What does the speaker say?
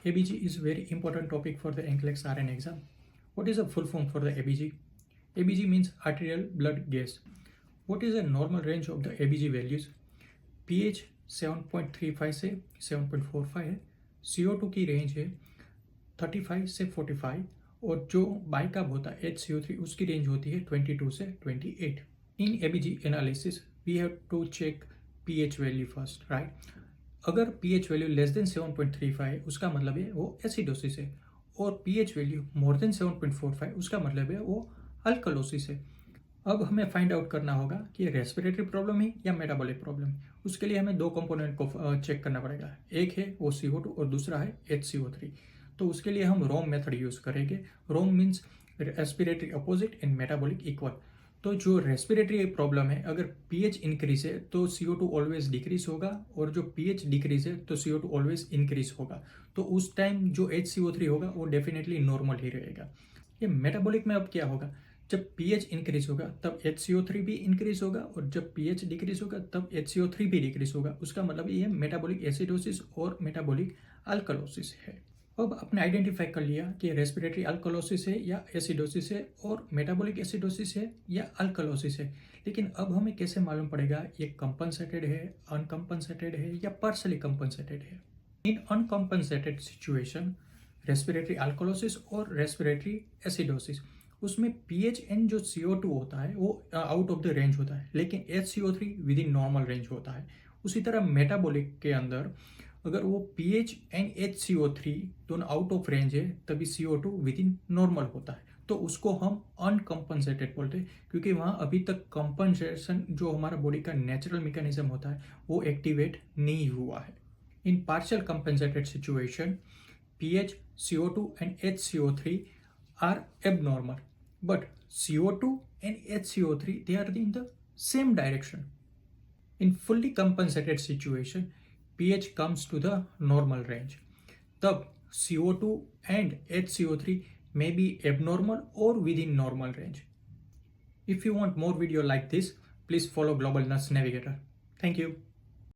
ABG is a very important topic for the NCLEX RN exam. What is the full form for the ABG? ABG means arterial blood gas. What is the normal range of the ABG values? pH 7.35 से 7.45 है, CO2 की range है 35 से 45 और जो bicarb होता है HCO3 उसकी रेंज होती है 22 से 28. In ABG analysis we have to check pH value first, right? अगर pH वैल्यू लेस देन 7.35 है उसका मतलब है वो एसिडोसिस है और pH वैल्यू मोर देन 7.45 उसका मतलब है वो अल्कलोसिस है. अब हमें फाइंड आउट करना होगा कि रेस्पिरेटरी प्रॉब्लम है या मेटाबॉलिक प्रॉब्लम. उसके लिए हमें दो कंपोनेंट को चेक करना पड़ेगा. एक है वो CO2 और दूसरा है HCO3. तो उसके लिए हम रोम मेथड यूज़ करेंगे. ROME means respiratory opposite and metabolic equal. तो जो रेस्पिरेटरी प्रॉब्लम है अगर pH इंक्रीज है तो CO2 ऑलवेज डिक्रीज होगा और जो pH डिक्रीज है तो CO2 ऑलवेज इंक्रीज होगा. तो उस टाइम जो HCO3 होगा वो डेफिनेटली नॉर्मल ही रहेगा. ये मेटाबॉलिक में अब क्या होगा, जब pH इंक्रीज होगा तब HCO3 भी इंक्रीज होगा और जब pH डिक्रीज होगा तब HCO3 भी डिक्रीज होगा. उसका मतलब ये मेटाबॉलिक एसिडोसिस और मेटाबॉलिक अल्कलोसिस है. अब आपने आइडेंटिफाई कर लिया कि रेस्पिरेटरी अल्कलोसिस है या एसिडोसिस है और मेटाबॉलिक एसिडोसिस है या अल्कलोसिस है. लेकिन अब हमें कैसे मालूम पड़ेगा ये कंपनसेटेड है, अनकंपनसेटेड है या पार्शली कंपनसेटेड है. इन अनकंपनसेटेड सिचुएशन रेस्पिरेटरी अल्कलोसिस और रेस्पिरेटरी एसिडोसिस उसमें pH एंड जो CO2 होता है वो आउट ऑफ द रेंज होता है लेकिन HCO3 with in normal range होता है. उसी तरह मेटाबॉलिक के अंदर अगर वो pH एंड HCO3 दोनों आउट ऑफ रेंज है तभी CO2 विद इन नॉर्मल होता है. तो उसको हम अनकंपनसेटेड बोलते हैं क्योंकि वहाँ अभी तक कंपनसेशन जो हमारा बॉडी का नेचुरल मैकेनिज्म होता है वो एक्टिवेट नहीं हुआ है. In partial compensated situation pH, CO2 and HCO3 are abnormal, but CO2 and HCO3 they are in the same direction. In fully compensated situation, pH comes to the normal range. तब CO2 and HCO3 may be abnormal or within normal range. If you want more video like this, please follow Global Nurse Navigator. Thank you.